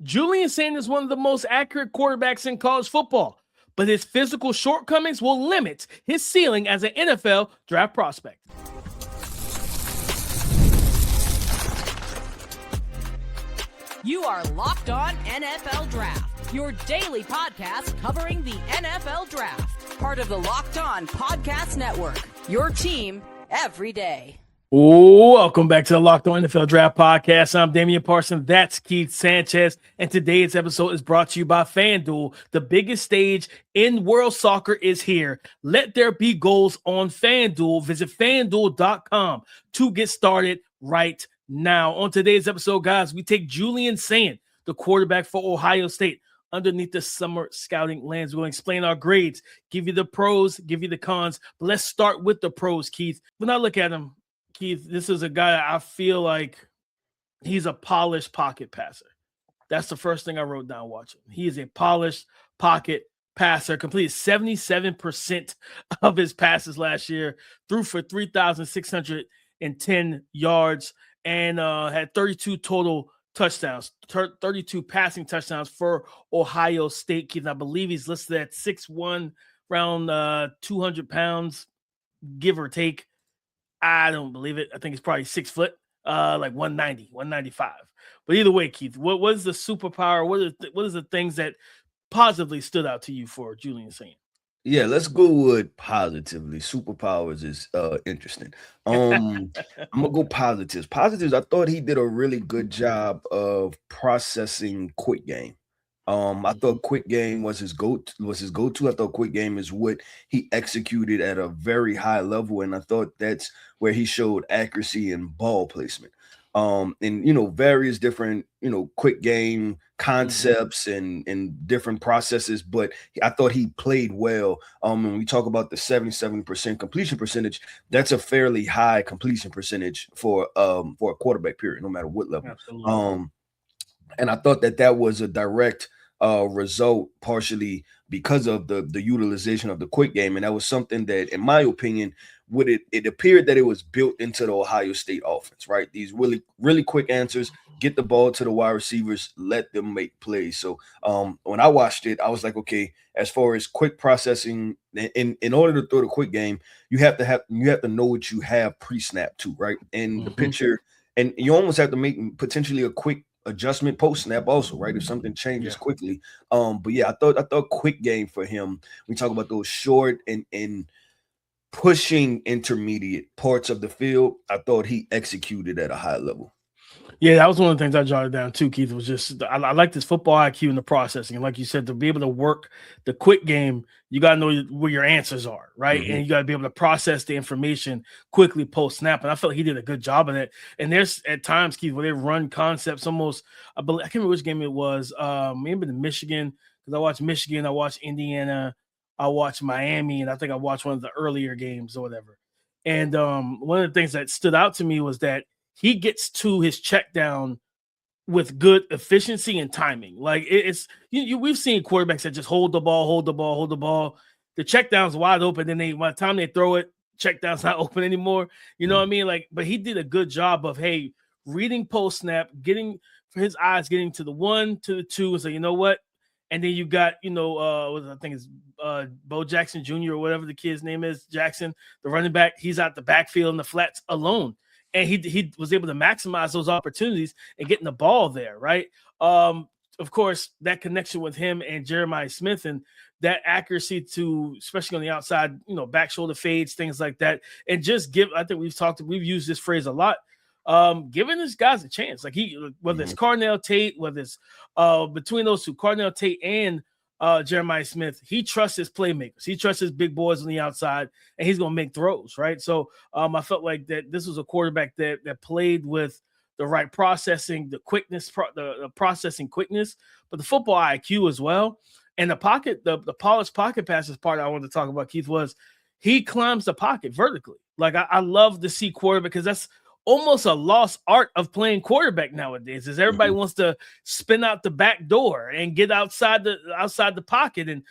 Julian Sayin is one of the most accurate quarterbacks in college football, but his physical shortcomings will limit his ceiling as an NFL draft prospect. You are Locked On NFL Draft, your daily podcast covering the NFL Draft. Part of the Locked On Podcast Network, your team every day. Welcome back to the Locked On NFL Draft Podcast. I'm Damian Parson. That's Keith Sanchez. And today's episode is brought to you by FanDuel. The biggest stage in world soccer is here. Let there be goals on FanDuel. Visit FanDuel.com to get started right now. On today's episode, guys, we take Julian Sayin, the quarterback for Ohio State, underneath the summer scouting lens. We'll explain our grades, give you the pros, give you the cons. But let's start with the pros, Keith. When I look at him, Keith, this is a guy I feel like he's a polished pocket passer. That's the first thing I wrote down watching. He is a polished pocket passer, completed 77% of his passes last year, threw for 3,610 yards, and had 32 total touchdowns, 32 passing touchdowns for Ohio State. Keith, I believe he's listed at 6'1", around 200 pounds, give or take. I don't believe it. I think it's probably 6 foot, like 190, 195. But either way, Keith, what is the superpower? What is the things that positively stood out to you for Julian Sayin? Yeah, let's go with positively. Superpowers is interesting. I'm gonna go positives. Positives, I thought he did a really good job of processing quick game. I thought quick game was his go-to. I thought quick game is what he executed at a very high level, and I thought that's where he showed accuracy and ball placement. And various different quick game concepts and different processes, but I thought he played well. When we talk about the 77% completion percentage, that's a fairly high completion percentage for a quarterback, period, no matter what level. Absolutely. And I thought that was a direct result, partially because of the utilization of the quick game, and that was something that, in my opinion, it appeared that it was built into the Ohio State offense, right? These really, really quick answers, get the ball to the wide receivers, let them make plays. So when I watched it, I was like, okay, as far as quick processing, in order to throw the quick game, you have to know what you have pre-snap too, right? And the picture, and you almost have to make potentially a quick adjustment post snap also, right? If something changes quickly. But yeah, I thought quick game for him. We talk about those short and pushing intermediate parts of the field. I thought he executed at a high level. Yeah, that was one of the things I jotted down too, Keith. Was just I like this football IQ and the processing. And like you said, to be able to work the quick game, you got to know where your answers are, right? And you got to be able to process the information quickly post snap. And I felt like he did a good job of that. And there's at times, Keith, where they run concepts almost. I can't remember which game it was. Maybe the Michigan, because I watched Michigan, I watched Indiana, I watched Miami, and I think I watched one of the earlier games or whatever. And one of the things that stood out to me was that he gets to his check down with good efficiency and timing. Like we've seen quarterbacks that just hold the ball. The check down's wide open. Then by the time they throw it, check down's not open anymore. You know what I mean? Like, but he did a good job of, reading post snap, getting to the 1, to the 2, and say, you know what? And then you got, I think it's Bo Jackson Jr. or whatever the kid's name is, Jackson, the running back. He's out the backfield in the flats alone. And he was able to maximize those opportunities and getting the ball there, right? Of course, that connection with him and Jeremiah Smith and that accuracy to, especially on the outside, back shoulder fades, things like that. And just I think we've used this phrase a lot, giving these guys a chance. Like whether it's Carnell Tate, whether it's between those two, Carnell Tate and Jeremiah Smith, he trusts his playmakers. He trusts his big boys on the outside, and he's going to make throws, right? So I felt like that this was a quarterback that played with the right processing, the quickness, the processing quickness, but the football IQ as well. And the polished pocket passes part I wanted to talk about, Keith, was he climbs the pocket vertically. Like I love to see quarterback because that's almost a lost art of playing quarterback nowadays, is everybody wants to spin out the back door and get outside the pocket and,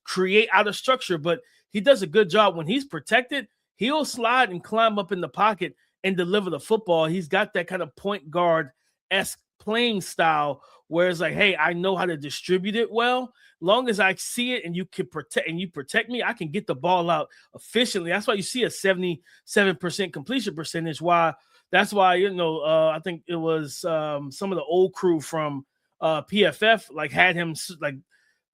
create out of structure. But he does a good job when he's protected. He'll slide and climb up in the pocket and deliver the football. He's got that kind of point guard-esque playing style where it's like, hey, I know how to distribute it well. Long as I see it and you can protect me, I can get the ball out efficiently. That's why you see a 77% completion percentage. That's why, I think it was some of the old crew from PFF like had him like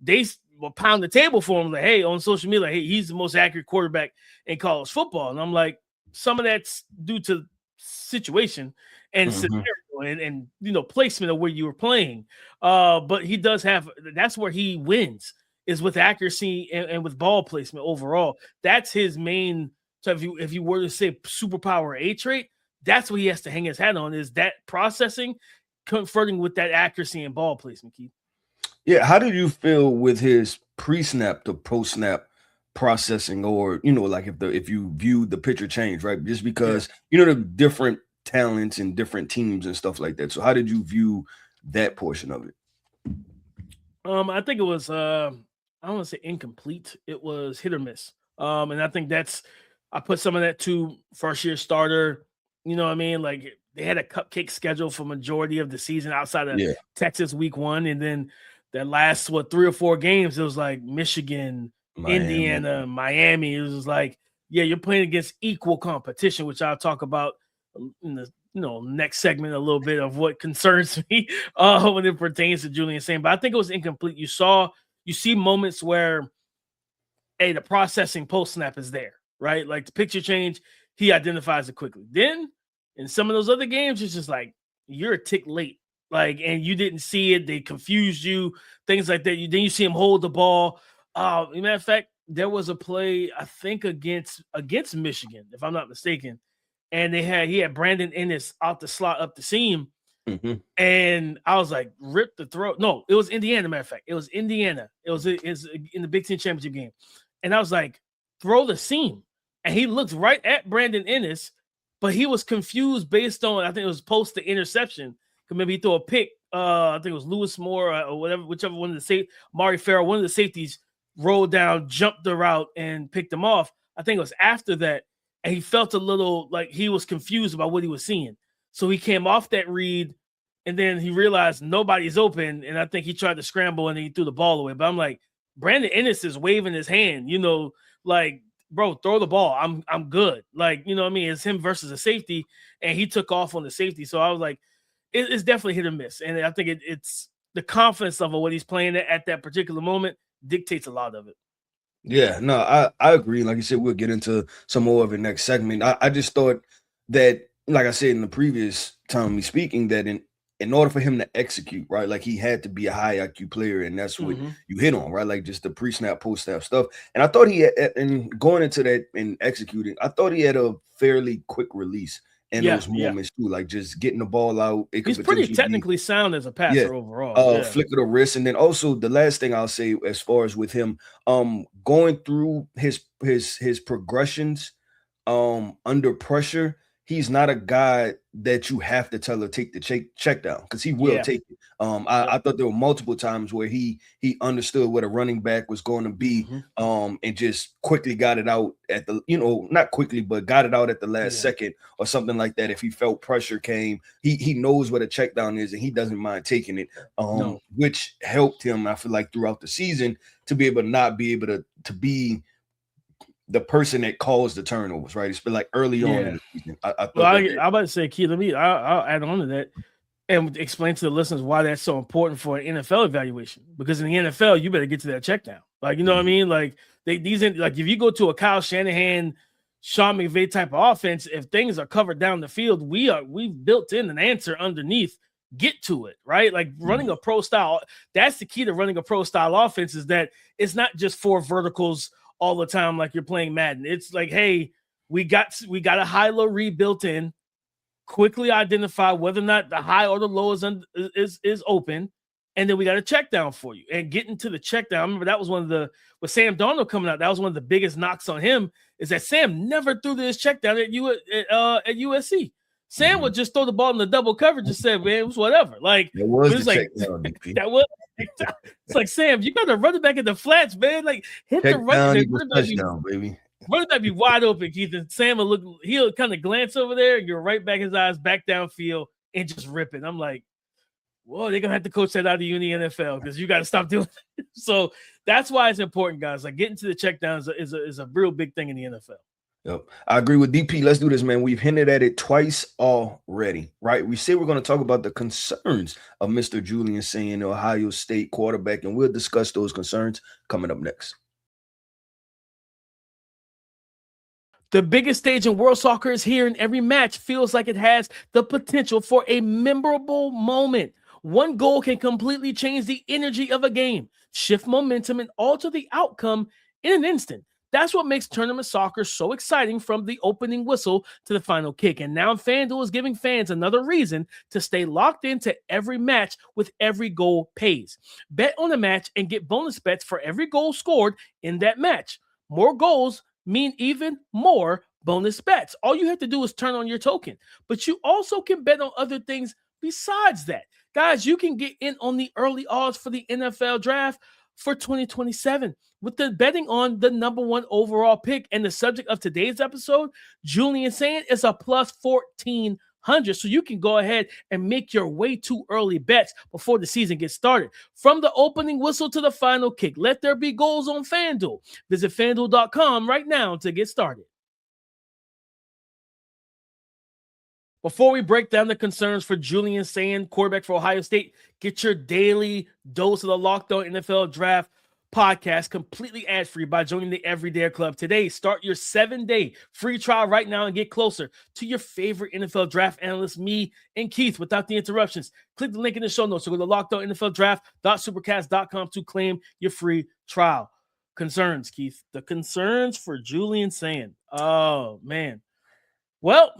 they will pound the table for him like, hey, on social media, like, hey, he's the most accurate quarterback in college football. And I'm like, some of that's due to situation and scenario and placement of where you were playing. But he does have, that's where he wins, is with accuracy and with ball placement overall. That's his main. So if you were to say superpower A trait, that's what he has to hang his hat on, is that processing converting with that accuracy and ball placement, Keith. Yeah, how did you feel with his pre-snap to post-snap processing, or like if you viewed the picture change, right? Just because the different talents and different teams and stuff like that. So how did you view that portion of it? I think it was I don't want to say incomplete. It was hit or miss. And I think I put some of that to first year starter. You know what I mean? Like they had a cupcake schedule for majority of the season outside of Texas week 1, and then that last 3 or 4 games, it was like Michigan, Indiana, Miami. It was like, you're playing against equal competition, which I'll talk about in the next segment a little bit of what concerns me when it pertains to Julian Sayin. But I think it was incomplete. You see moments where, hey, the processing post snap is there, right? Like the picture change, he identifies it quickly. Then in some of those other games, it's just like you're a tick late. Like, and you didn't see it, they confused you, things like that. Then you see him hold the ball. Matter of fact, there was a play, I think, against Michigan, if I'm not mistaken, and he had Brandon Ennis out the slot up the seam, and I was like, rip the throw. No, it was Indiana. Matter of fact, it was Indiana. It was in the Big Ten championship game, and I was like, throw the seam, and he looked right at Brandon Ennis, but he was confused based on, I think it was post the interception. Maybe he threw a pick. I think it was Lewis Moore or whichever one of the Mari Farrell, one of the safeties rolled down, jumped the route, and picked him off. I think it was after that, and he felt a little like he was confused about what he was seeing. So he came off that read, and then he realized nobody's open, and I think he tried to scramble, and he threw the ball away. But I'm like, Brandon Ennis is waving his hand, like, bro, throw the ball. I'm good. Like, you know what I mean? It's him versus a safety, and he took off on the safety. So I was like, it's definitely hit or miss. And I think it's the confidence level, what he's playing at that particular moment dictates a lot of it. Yeah, no, I agree. Like you said, we'll get into some more of it next segment. I just thought that, like I said in the previous time we speaking, that in order for him to execute, right, like he had to be a high IQ player, and that's what you hit on, right? Like just the pre-snap, post-snap stuff. And I thought and going into that and executing, I thought he had a fairly quick release in those moments too, like just getting the ball out. He's pretty technically sound as a passer overall. Flick of the wrist, and then also the last thing I'll say as far as with him, going through his progressions, under pressure. He's not a guy that you have to tell to take the check down, because he will take it. I thought there were multiple times where he understood what a running back was going to be, and just quickly got it out at the, not quickly, but got it out at the last second or something like that. If he felt pressure came, he knows what a check down is, and he doesn't mind taking it, which helped him, I feel like, throughout the season to be able to not be able to be the person that caused the turnovers, right? It's been like early on in the season. I'm about to say, Keith, I'll add on to that and explain to the listeners why that's so important for an NFL evaluation. Because in the NFL, you better get to that check down. Like, you know what I mean? Like if you go to a Kyle Shanahan, Sean McVay type of offense, if things are covered down the field, we've built in an answer underneath. Get to it, right? Like running a pro style. That's the key to running a pro style offense, is that it's not just 4 verticals all the time like you're playing Madden. It's like, hey, we got a high-low read built in, quickly identify whether or not the high or the low is open, and then we got a check down for you. And getting to the check down, I remember that was with Sam Darnold coming out, that was one of the biggest knocks on him, is that Sam never threw this check down at USC. Sam would just throw the ball in the double coverage and said, man, it was whatever. Like, it was like that was. It's like, Sam, you got to run it back in the flats, man. Like, hit check the right touchdown, baby. Run it back be wide open, Keith. And Sam he'll kind of glance over there, and you're right back his eyes back downfield and just rip it. I'm like, well, they're gonna have to coach that out of you in the NFL because you got to stop doing it. So that's why it's important, guys. Like getting to the check down is a real big thing in the NFL. Yep. I agree with DP. Let's do this, man. We've hinted at it twice already, right? We say we're going to talk about the concerns of Mr. Julian Sayin, the Ohio State quarterback, and we'll discuss those concerns coming up next. The biggest stage in world soccer is here, and every match feels like it has the potential for a memorable moment. One goal can completely change the energy of a game, shift momentum, and alter the outcome in an instant. That's what makes tournament soccer so exciting, from the opening whistle to the final kick. And now FanDuel is giving fans another reason to stay locked into every match with every goal pays. Bet on a match and get bonus bets for every goal scored in that match. More goals mean even more bonus bets. All you have to do is turn on your token. But you also can bet on other things besides that. Guys, you can get in on the early odds for the NFL draft for 2027 with the betting on the #1 overall pick. And the subject of today's episode, Julian Sayin, is a plus 1,400. So you can go ahead and make your way too early bets before the season gets started. From the opening whistle to the final kick, let there be goals on FanDuel. Visit FanDuel.com right now to get started. Before we break down the concerns for Julian Sayin, quarterback for Ohio State, get your daily dose of the Locked On NFL Draft podcast completely ad-free by joining the Everyday Club today. Start your 7-day free trial right now and get closer to your favorite NFL draft analyst, me and Keith, without the interruptions. Click the link in the show notes or go to lockedonnfldraft.supercast.com to claim your free trial. Concerns, Keith. The concerns for Julian Sayin. Oh, man. Well,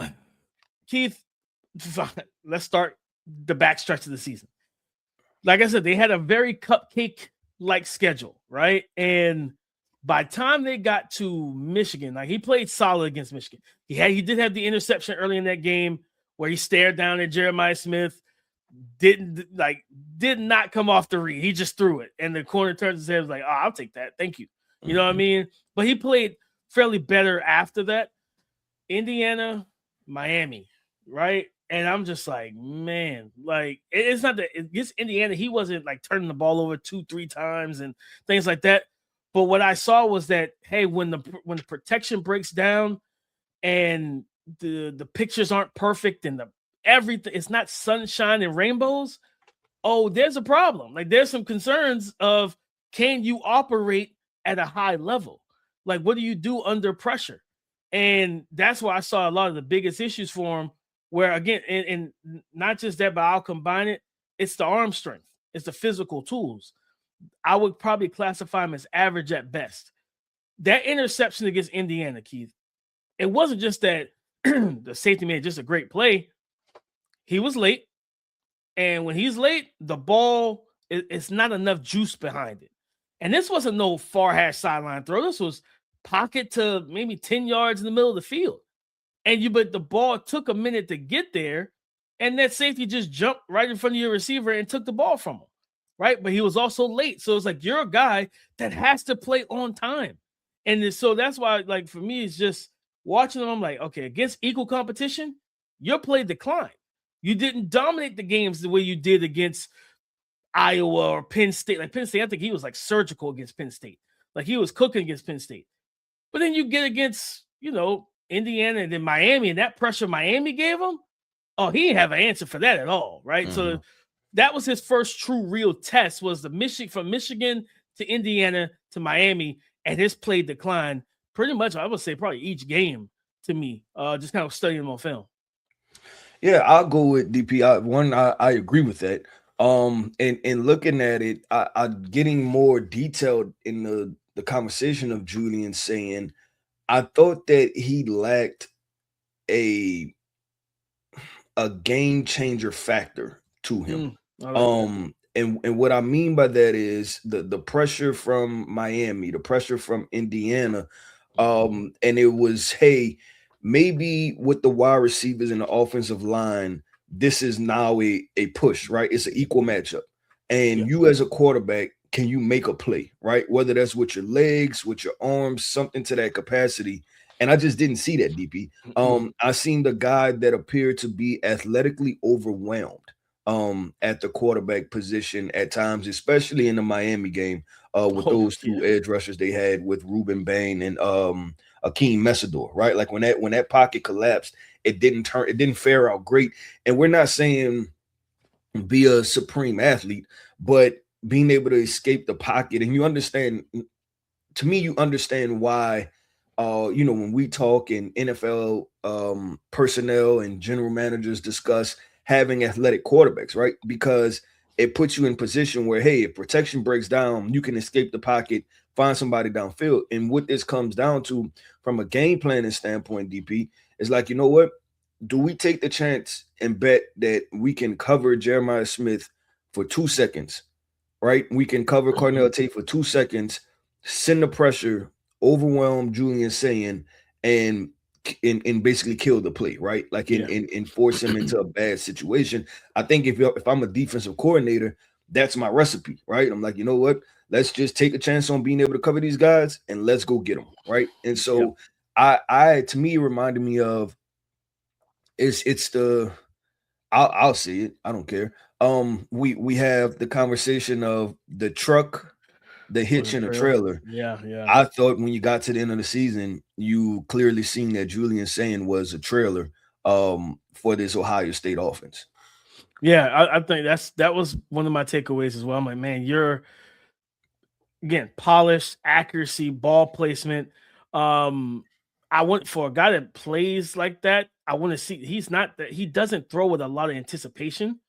Keith, let's start the backstretch of the season. Like I said, they had a very cupcake-like schedule, right? And by the time they got to Michigan, like he played solid against Michigan. He did have the interception early in that game where he stared down at Jeremiah Smith, did not come off the read. He just threw it. And the corner turns his head, was like, oh, I'll take that. Thank you. You know what I mean? But he played fairly better after that. Indiana, Miami. Right. And I'm just like, man, like it's not that against Indiana, he wasn't like turning the ball over 2-3 times and things like that. But what I saw was that, hey, when the protection breaks down and the pictures aren't perfect and everything, it's not sunshine and rainbows. Oh, there's a problem. Like there's some concerns of, can you operate at a high level? Like, what do you do under pressure? And that's why I saw a lot of the biggest issues for him. Where again, and not just that, but I'll combine it. It's the arm strength. It's the physical tools. I would probably classify him as average at best. That interception against Indiana, Keith, it wasn't just that the safety made just a great play. He was late. And when he's late, the ball, it's not enough juice behind it. And this wasn't no far hash sideline throw. This was pocket to maybe 10 yards in the middle of the field. But the ball took a minute to get there, and that safety just jumped right in front of your receiver and took the ball from him, right? But he was also late. So it's like, you're a guy that has to play on time. And so that's why, like, for me, it's just watching them, I'm like, okay, against equal competition, your play declined. You didn't dominate the games the way you did against Iowa or Penn State. Like Penn State, I think he was like surgical against Penn State. Like he was cooking against Penn State. But then you get against, Indiana and then Miami, and that pressure Miami gave him, oh, he didn't have an answer for that at all, right? Mm-hmm. So that was his first true real test, was the from Michigan to Indiana to Miami, and his play declined pretty much, I would say, probably each game to me, just kind of studying him on film. Yeah, I'll go with DP. I agree with that. And looking at it, I'm getting more detailed in the conversation of Julian Sayin. I thought that he lacked a game changer factor to him. And what I mean by that is the pressure from Miami, the pressure from Indiana. And it was, hey, maybe with the wide receivers and the offensive line, this is now a push, right? It's an equal matchup. And you as a quarterback, can you make a play, right? Whether that's with your legs, with your arms, something to that capacity. And I just didn't see that, DP. I seen the guy that appeared to be athletically overwhelmed. at the quarterback position at times, especially in the Miami game, with those two edge rushers they had with Ruben Bain and Akeem Messidor, right? Like when that pocket collapsed, it didn't fare out great. And we're not saying be a supreme athlete, but being able to escape the pocket, and you understand why when we talk in NFL personnel and general managers discuss having athletic quarterbacks, right? Because it puts you in position where, hey, if protection breaks down, you can escape the pocket, find somebody downfield. And what this comes down to from a game planning standpoint, DP, is like, you know what? Do we take the chance and bet that we can cover Jeremiah Smith for 2 seconds, right? We can cover Cornell Tate for 2 seconds, send the pressure, overwhelm Julian Sayin, and basically kill the play, right? Like in force him into a bad situation. I think if I'm a defensive coordinator, that's my recipe, right? I'm like, you know what? Let's just take a chance on being able to cover these guys and let's go get them, right? And so I to me, it reminded me of I'll see it. I don't care. We have the conversation of the truck, the hitch, and the trailer. Yeah. I thought when you got to the end of the season, you clearly seen that Julian Sayin was a trailer for this Ohio State offense. Yeah, I think that was one of my takeaways as well. I'm like, man, you're again polished, accuracy, ball placement. I want for a guy that plays like that. I want to see he doesn't throw with a lot of anticipation.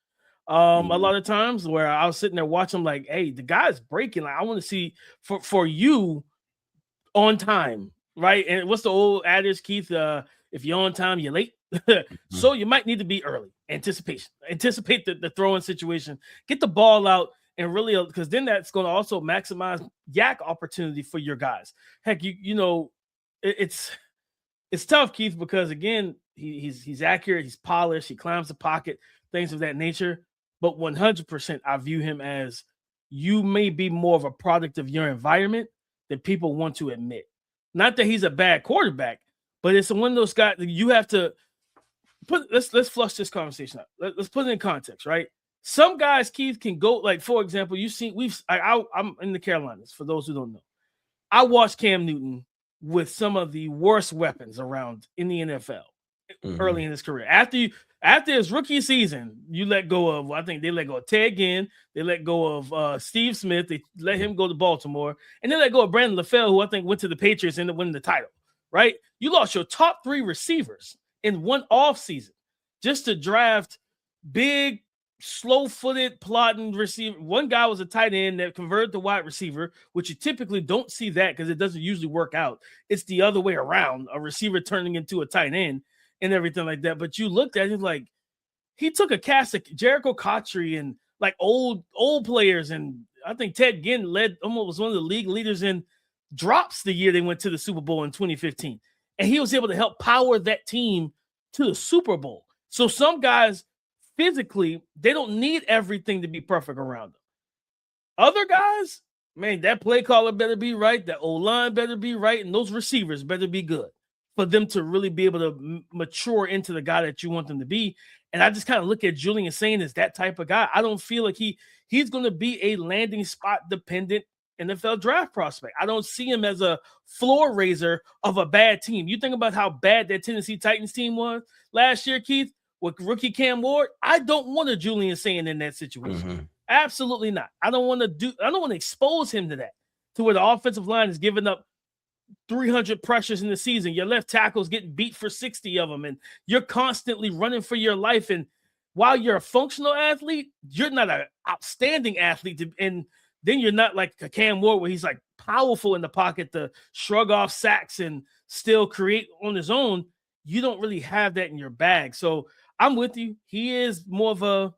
A lot of times where I was sitting there watching, like, hey, the guy's breaking. Like, I want to see for you on time, right? And what's the old adage, Keith? If you're on time, you're late. So you might need to be early. Anticipate the throwing situation. Get the ball out and really, because then that's going to also maximize yak opportunity for your guys. Heck, it's tough, Keith, because again, he's accurate, he's polished, he climbs the pocket, things of that nature. But 100%, I view him as you may be more of a product of your environment than people want to admit. Not that he's a bad quarterback, but it's one of those guys that you have to put. Let's flush this conversation up. Let's put it in context, right? Some guys, Keith, can go, like, for example, I'm in the Carolinas. For those who don't know, I watched Cam Newton with some of the worst weapons around in the NFL early in his career. After his rookie season, you let go of, I think they let go of Ted Ginn, they let go of Steve Smith, they let him go to Baltimore, and they let go of Brandon LaFell, who I think went to the Patriots and ended up winning the title, right? You lost your top 3 receivers in one offseason just to draft big, slow-footed, plodding receiver. One guy was a tight end that converted to wide receiver, which you typically don't see that because it doesn't usually work out. It's the other way around, a receiver turning into a tight end and everything like that. But you looked at it like he took a cast of Jericho Cotchery and like old players. And I think Ted Ginn was one of the league leaders in drops the year they went to the Super Bowl in 2015. And he was able to help power that team to the Super Bowl. So some guys physically, they don't need everything to be perfect around them. Other guys, man, that play caller better be right. That O-line better be right. And those receivers better be good for them to really be able to mature into the guy that you want them to be. And I just kind of look at Julian Sayin as that type of guy. I don't feel like he's going to be a landing spot dependent NFL draft prospect. I don't see him as a floor raiser of a bad team. You think about how bad that Tennessee Titans team was last year, Keith, with rookie Cam Ward. I don't want a Julian Sayin in that situation. Absolutely not. I don't want to expose him to that, to where the offensive line is giving up 300 pressures in the season. Your left tackle's getting beat for 60 of them, and you're constantly running for your life. And while you're a functional athlete, you're not an outstanding athlete. And then you're not like a Cam Ward where he's like powerful in the pocket to shrug off sacks and still create on his own. You don't really have that in your bag. So I'm with you. He is more of a,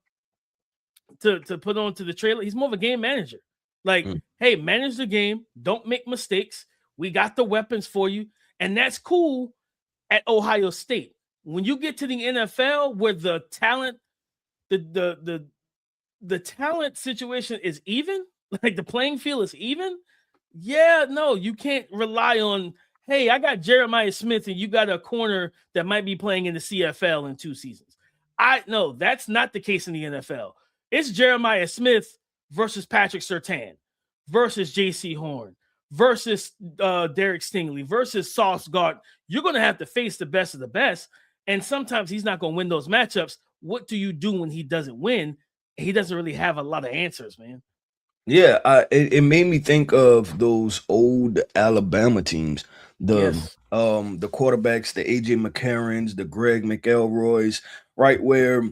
to put on to the trailer, he's more of a game manager. Like, hey, manage the game. Don't make mistakes. We got the weapons for you. And that's cool at Ohio State. When you get to the NFL where the talent, the talent situation is even, like the playing field is even. Yeah, no, you can't rely on, hey, I got Jeremiah Smith and you got a corner that might be playing in the CFL in 2 seasons. No, that's not the case in the NFL. It's Jeremiah Smith versus Patrick Surtain versus J.C. Horn versus Derek Stingley versus Sauce Gardner. You're going to have to face the best of the best, and sometimes he's not going to win those matchups. What do you do when he doesn't win? He doesn't really have a lot of answers, man. Yeah, it made me think of those old Alabama teams, the the quarterbacks, the AJ McCarrons, the Greg McElroys, right? Where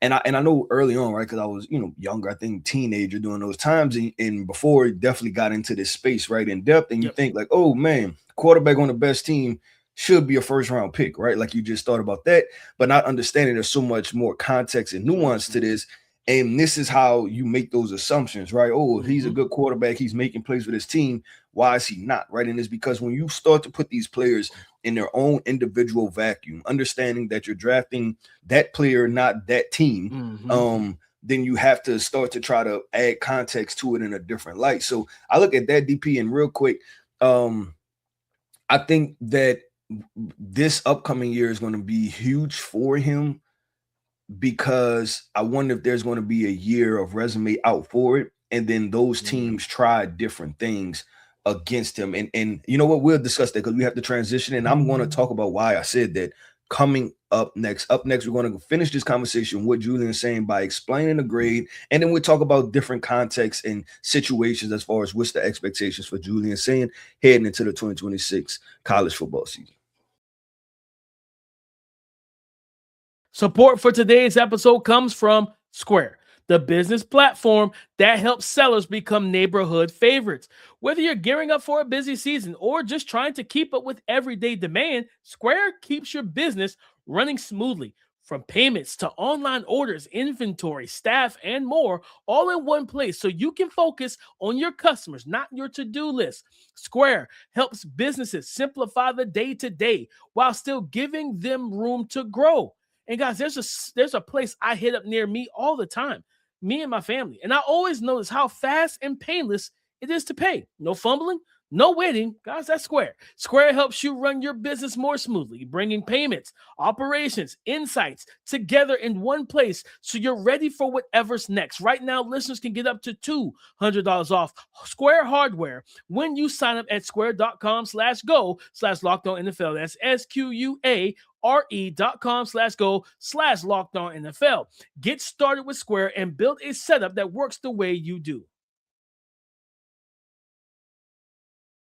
and I know early on, right? Because I was, younger, I think teenager during those times, and before it definitely got into this space, right, in depth, and you think like, oh man, quarterback on the best team should be a first round pick, right? Like you just thought about that, but not understanding there's so much more context and nuance to this. And this is how you make those assumptions, right? Oh, if he's a good quarterback, he's making plays with his team. Why is he not, right? And it's because when you start to put these players in their own individual vacuum, understanding that you're drafting that player, not that team, then you have to start to try to add context to it in a different light. So I look at that, DP, and real quick, I think that this upcoming year is going to be huge for him, because I wonder if there's going to be a year of resume out for it, and then those teams try different things against him. And you know what? We'll discuss that because we have to transition, and I'm going to talk about why I said that coming up next. Up next, we're going to finish this conversation with Julian Sayin by explaining the grade, and then we'll talk about different contexts and situations as far as what's the expectations for Julian Sayin heading into the 2026 college football season. Support for today's episode comes from Square, the business platform that helps sellers become neighborhood favorites. Whether you're gearing up for a busy season or just trying to keep up with everyday demand, Square keeps your business running smoothly. From payments to online orders, inventory, staff, and more, all in one place so you can focus on your customers, not your to-do list. Square helps businesses simplify the day-to-day while still giving them room to grow. And guys, there's a place I hit up near me all the time, me and my family. And I always notice how fast and painless it is to pay. No fumbling, no waiting. Guys, that's Square. Square helps you run your business more smoothly, bringing payments, operations, insights together in one place so you're ready for whatever's next. Right now, listeners can get up to $200 off Square hardware when you sign up at square.com/go/LockedOnNFL. That's SQUARE.com/go/LockedOnNFL. Get started with Square and build a setup that works the way you do.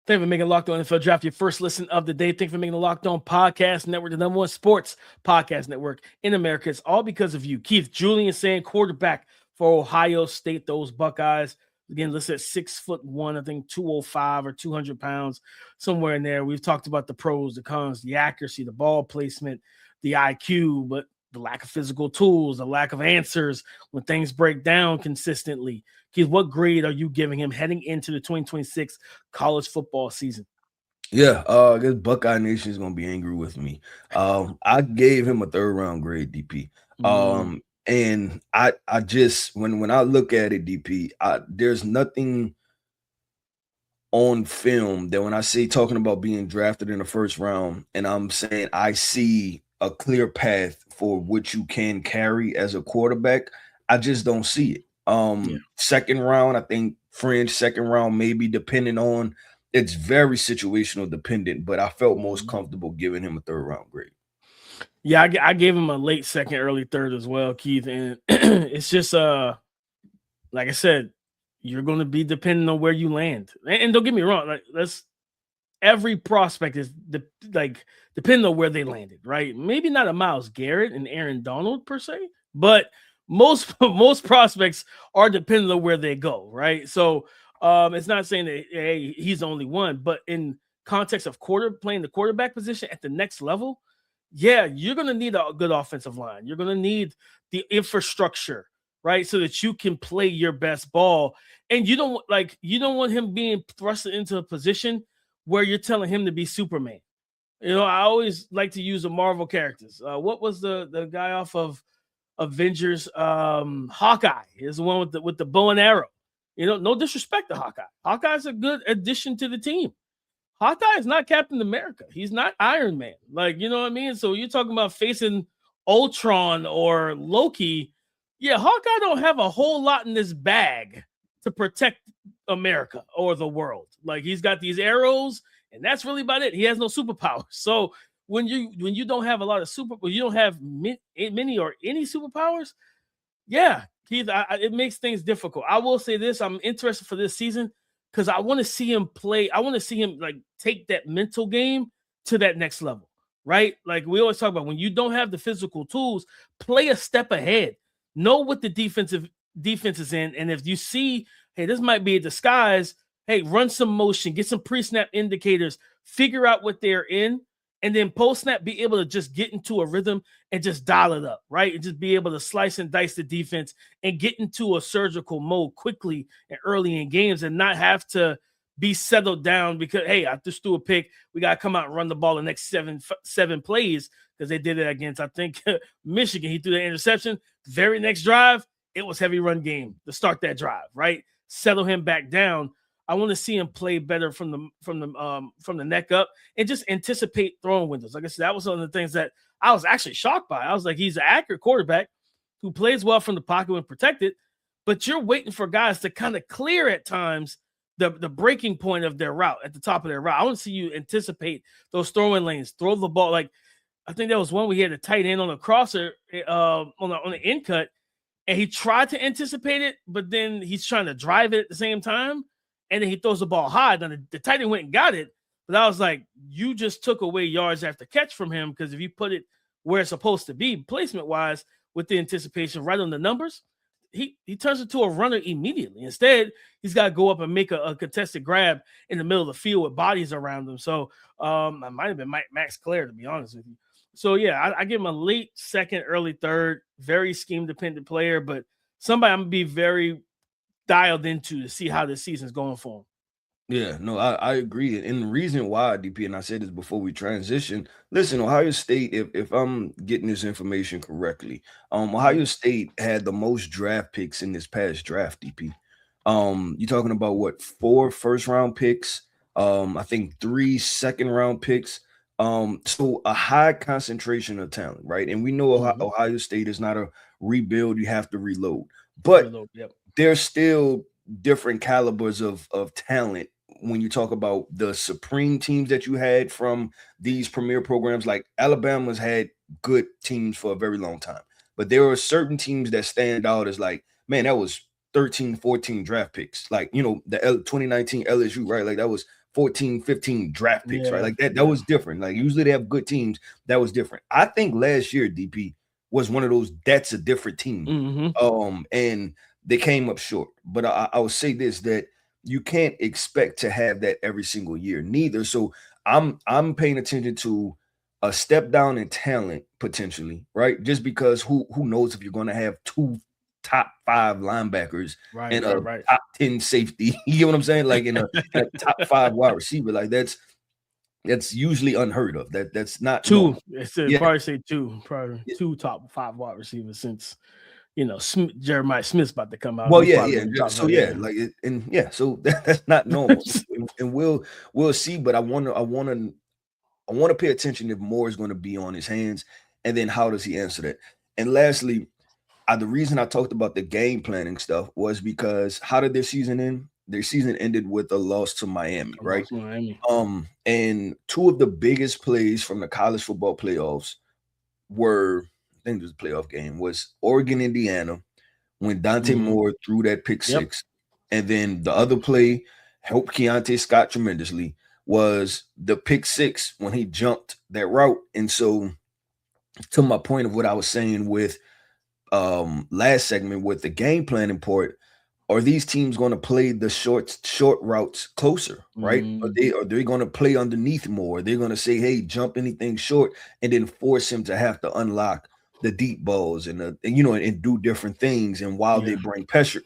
Thank you for making Locked On NFL Draft your first listen of the day. Thank you for making the Locked On Podcast Network the #1 sports podcast network in America. It's all because of you. Keith, Julian Sayin, quarterback for Ohio State, those Buckeyes. Again, listed at 6'1", I think 205 or 200 pounds, somewhere in there. We've talked about the pros, the cons, the accuracy, the ball placement, the IQ, but the lack of physical tools, the lack of answers when things break down consistently. Keith, what grade are you giving him heading into the 2026 college football season? Yeah, I guess Buckeye Nation is gonna be angry with me. I gave him a 3rd round grade, DP. And I just when I look at it, DP, there's nothing on film that when I say talking about being drafted in the 1st round, and I'm saying I see a clear path for what you can carry as a quarterback, I just don't see it. 2nd round, I think fringe 2nd round, maybe, depending on, it's very situational dependent, but I felt most comfortable giving him a 3rd round grade. Yeah, I gave him a late 2nd, early 3rd as well, Keith. And it's just, like I said, you're going to be depending on where you land. And don't get me wrong, like every prospect is depending on where they landed, right? Maybe not a Myles Garrett and Aaron Donald per se, but most prospects are dependent on where they go, right? So it's not saying that, hey, he's the only one, but in context of playing the quarterback position at the next level, yeah, you're going to need a good offensive line. You're going to need the infrastructure, right? So that you can play your best ball. And you don't want him being thrust into a position where you're telling him to be Superman. You know, I always like to use the Marvel characters. What was the guy off of Avengers? Hawkeye is the one with the bow and arrow. You know, no disrespect to Hawkeye. Hawkeye's a good addition to the team. Hawkeye is not Captain America. He's not Iron Man. Like, you know what I mean? So you're talking about facing Ultron or Loki, yeah, Hawkeye don't have a whole lot in this bag to protect America or the world. Like, he's got these arrows, and that's really about it. He has no superpowers. So when you don't have a lot of you don't have many or any superpowers, yeah, Keith, it makes things difficult. I will say this: I'm interested for this season because I want to see him play. I want to see him like take that mental game to that next level, right? Like we always talk about, when you don't have the physical tools, play a step ahead. Know what the defense is in, and if you see, hey, this might be a disguise, hey, run some motion, get some pre-snap indicators, figure out what they're in, and then post-snap be able to just get into a rhythm and just dial it up, right? And just be able to slice and dice the defense and get into a surgical mode quickly and early in games, and not have to be settled down because, hey, I just threw a pick. We got to come out and run the ball the next seven plays, because they did it against, I think, Michigan. He threw the interception. Very next drive, it was heavy run game to start that drive, right? Settle him back down. I want to see him play better from the neck up and just anticipate throwing windows. Like I said, that was one of the things that I was actually shocked by. I was like, he's an accurate quarterback who plays well from the pocket when protected, but you're waiting for guys to kind of clear at times the breaking point of their route at the top of their route. I want to see you anticipate those throwing lanes, throw the ball. Like, I think there was one where he had a tight end on a crosser on the end cut, and he tried to anticipate it, but then he's trying to drive it at the same time, and then he throws the ball high. Then the tight end went and got it, but I was like, you just took away yards after catch from him, because if you put it where it's supposed to be, placement-wise, with the anticipation right on the numbers, he turns into a runner immediately. Instead, he's got to go up and make a contested grab in the middle of the field with bodies around him. So I might have been Max Clare, to be honest with you. So, yeah, I give him a late second, early third, very scheme-dependent player, but somebody I'm going to be very dialed into to see how this season's going for him. Yeah, no, I agree. And the reason why, DP, and I said this before we transition, listen, Ohio State, if I'm getting this information correctly, Ohio State had the most draft picks in this past draft, DP. You're talking about what, 4 first-round picks, I think 3 second-round picks. So a high concentration of talent, right? And we know Ohio State is not a rebuild, you have to reload. But there's still different calibers of talent when you talk about the supreme teams that you had from these premier programs. Like Alabama's had good teams for a very long time, but there are certain teams that stand out as like, man, that was 13, 14 draft picks. Like, you know, the 2019 LSU, right? Like that was 14, 15 draft picks, right? Like that was different. Like usually they have good teams. That was different. I think last year, DP, was one of those, that's a different team. And they came up short. But I will say this, that you can't expect to have that every single year, neither. So I'm paying attention to a step down in talent potentially, right? Just because who knows if you're going to have 2 top 5 linebackers and a top 10 safety. You get what I'm saying? Like in a top 5 wide receiver, like that's usually unheard of. That's not 2. Probably say 2. Probably 2 top 5 wide receivers since, you know, Jeremiah Smith's about to come out. Well, so so that's not normal, and we'll see. But I want to pay attention if more is going to be on his hands, and then how does he answer that? And lastly, the reason I talked about the game planning stuff was because how did their season end? Their season ended with a loss to Miami, right? And 2 of the biggest plays from the college football playoffs were, I think it was a playoff game, was Oregon, Indiana, when Dante Moore threw that pick 6. And then the other play helped Keontae Scott tremendously was the pick 6 when he jumped that route. And so to my point of what I was saying with last segment with the game planning part, are these teams going to play the short routes closer, right? Are they going to play underneath more? They're going to say, hey, jump anything short, and then force him to have to unlock the deep balls and do different things. And while they bring pressure,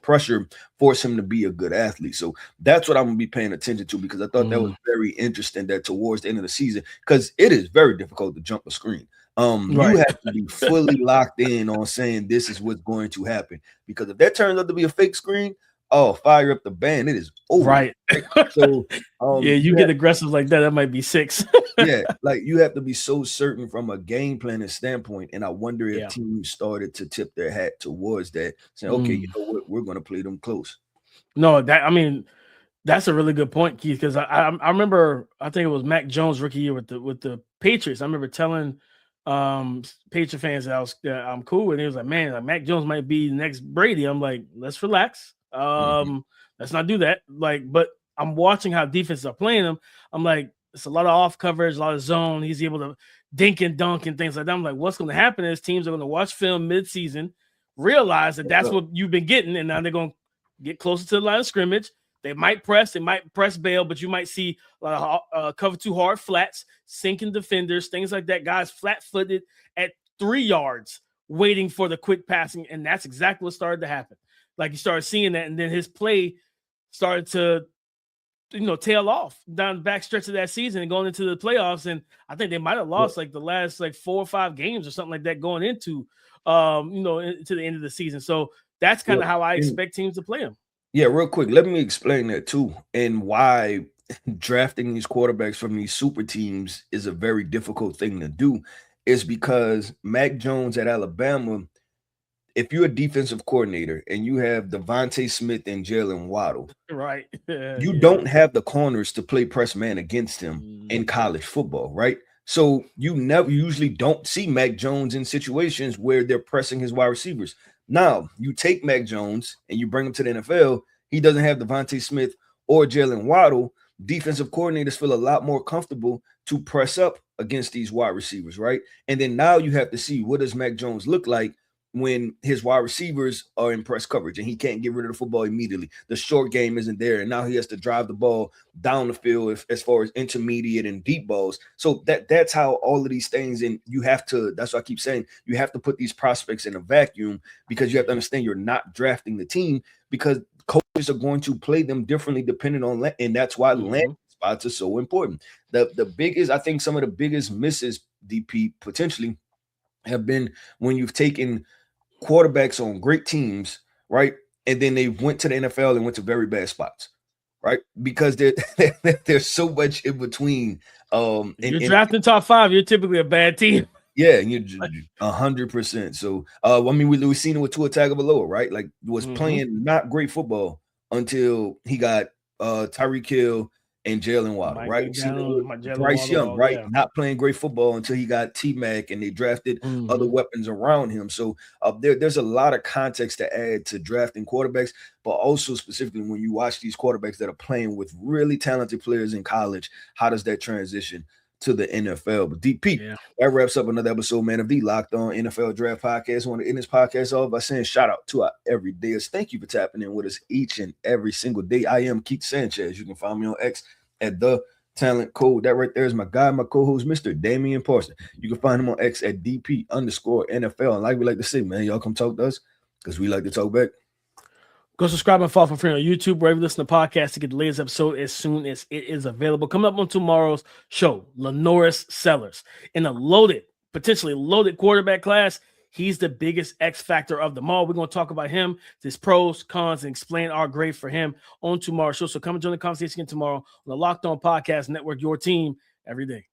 force him to be a good athlete. So that's what I'm going to be paying attention to, because I thought that was very interesting that towards the end of the season, because it is very difficult to jump a screen. You have to be fully locked in on saying this is what's going to happen, because if that turns out to be a fake screen, oh, fire up the band. It is over. Right. So yeah, you get aggressive like that might be 6. yeah, like you have to be so certain from a game planning standpoint. And I wonder if teams started to tip their hat towards that, saying, okay, you know what, we're going to play them close. No, that's a really good point, Keith, because I remember, I think it was Mac Jones' rookie year with the Patriots. I remember telling Patriot fans that I'm cool with. He was like, man, like Mac Jones might be the next Brady. I'm like, let's relax. Let's not do that. Like, but I'm watching how defenses are playing him. I'm like, it's a lot of off coverage, a lot of zone. He's able to dink and dunk and things like that. I'm like, what's going to happen is teams are going to watch film midseason, realize that that's what you've been getting, and now they're going to get closer to the line of scrimmage. They might press bail, but you might see a lot of cover 2 hard flats, sinking defenders, things like that. Guys flat-footed at 3 yards, waiting for the quick passing, and that's exactly what started to happen. Like you started seeing that, and then his play started to, tail off down the back stretch of that season and going into the playoffs. And I think they might have lost like the last 4 or 5 games or something like that going into, into the end of the season. So that's kind of how I expect teams to play him. Yeah, real quick, let me explain that too, and why drafting these quarterbacks from these super teams is a very difficult thing to do. Is because Mac Jones at Alabama, if you're a defensive coordinator and you have Devontae Smith and Jalen Waddle, right, you don't have the corners to play press man against him in college football, right? So you usually don't see Mac Jones in situations where they're pressing his wide receivers. Now, you take Mac Jones and you bring him to the NFL, he doesn't have Devontae Smith or Jalen Waddle. Defensive coordinators feel a lot more comfortable to press up against these wide receivers, right? And then now you have to see, what does Mac Jones look like when his wide receivers are in press coverage and he can't get rid of the football immediately. The short game isn't there, and now he has to drive the ball down the field as far as intermediate and deep balls. So that's how all of these things, and you have to, that's what I keep saying, you have to put these prospects in a vacuum, because you have to understand you're not drafting the team, because coaches are going to play them differently depending on, and that's why landing spots are so important. The biggest, I think some of the biggest misses, DP, potentially have been when you've taken quarterbacks on great teams, right? And then they went to the NFL and went to very bad spots, right? Because there's so much in between. You're drafting top 5, you're typically a bad team. Yeah, you're 100%. So, I mean, we've seen it with Tua Tagovailoa, right? Like, was playing not great football until he got Tyreek Hill and Jalen Waddle, right? Bryce Young, right? Yeah. Not playing great football until he got T-Mac and they drafted other weapons around him. So there's a lot of context to add to drafting quarterbacks, but also specifically when you watch these quarterbacks that are playing with really talented players in college, how does that transition to the NFL? But DP, that wraps up another episode, man, of the Locked On NFL Draft Podcast. I want to end this podcast off by saying shout out to our everydayers. Thank you for tapping in with us each and every single day. I am Keith Sanchez. You can find me on X at The Talent Code. That right there is my guy, my co-host, Mr. Damian Parson. You can find him on X at DP_NFL. And like we like to say, man, y'all come talk to us because we like to talk back. Go subscribe and follow for free on YouTube, wherever you listen to podcasts, to get the latest episode as soon as it is available. Coming up on tomorrow's show, Lenoris Sellers. In a potentially loaded quarterback class, he's the biggest X factor of them all. We're going to talk about him, his pros, cons, and explain our grade for him on tomorrow's show. So come and join the conversation again tomorrow on the Locked On Podcast Network, your team every day.